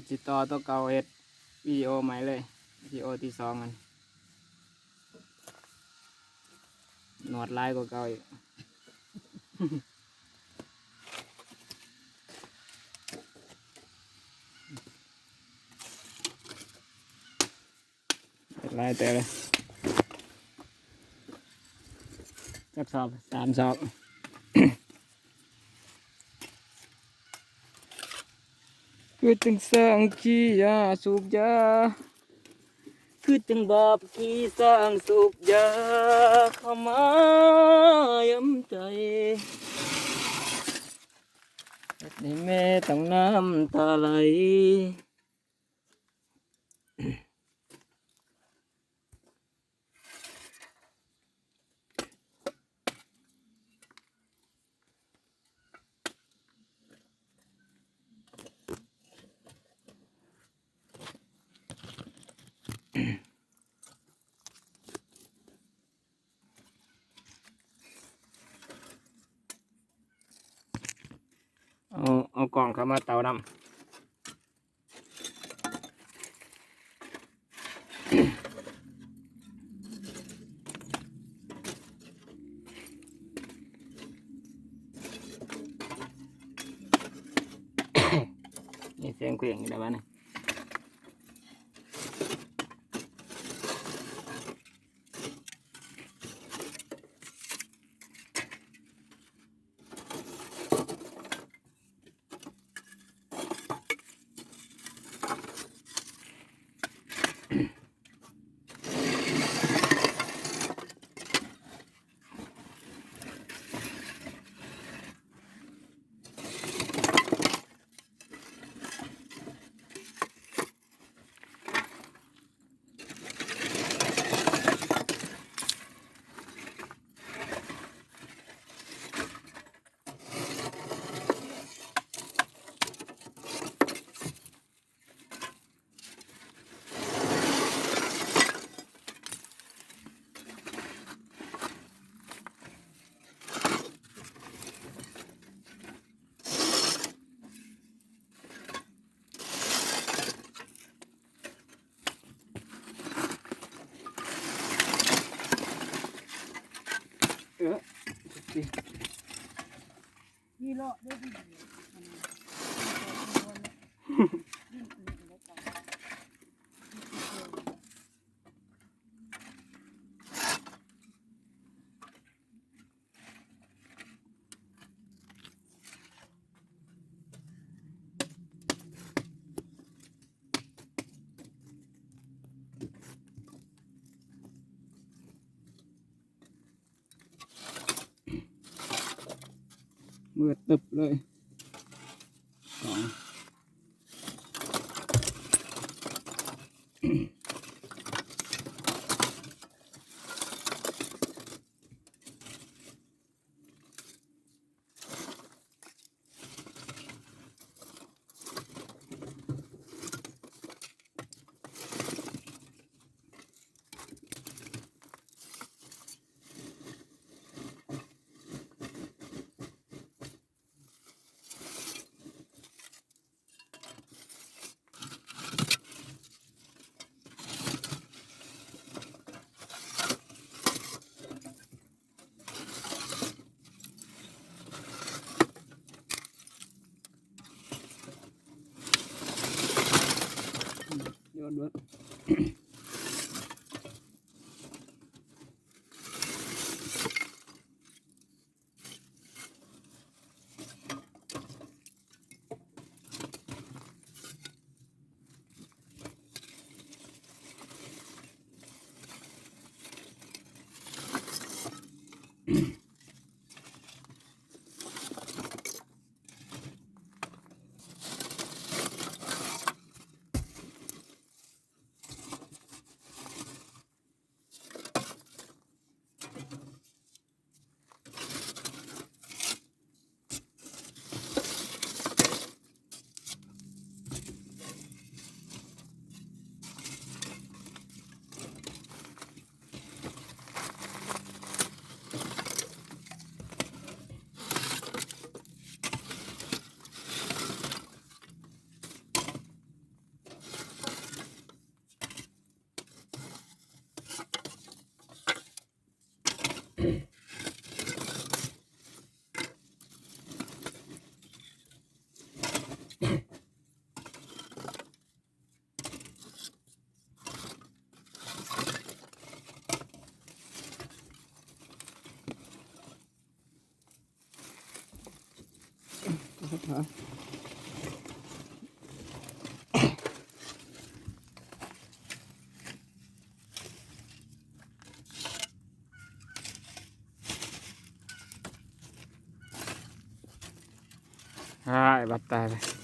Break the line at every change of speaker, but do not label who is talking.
จิต่อตัวเก่าเฮ็ดวิดีโอใหม่เลยวิดีโอที่สองกันหนวดลายกว่าเก่าอีกลายแต่เลยจักสอบ3 สอบคือจึงสร้างขี้ยาสูบยาคือจึงบาปขี้สร้างสูบยาเข้ามาย้ำใจเฮ็ดให้แม่ต้องน้ำตาไหลเอากล่องเข้ามาเตาดำนี่เสียงเกลี่ยงอยู่ได้บ้านี่
นี่เลาะได้ดี
มืดตึบเลยสองยอดเบิด ใช่บัดตายเลย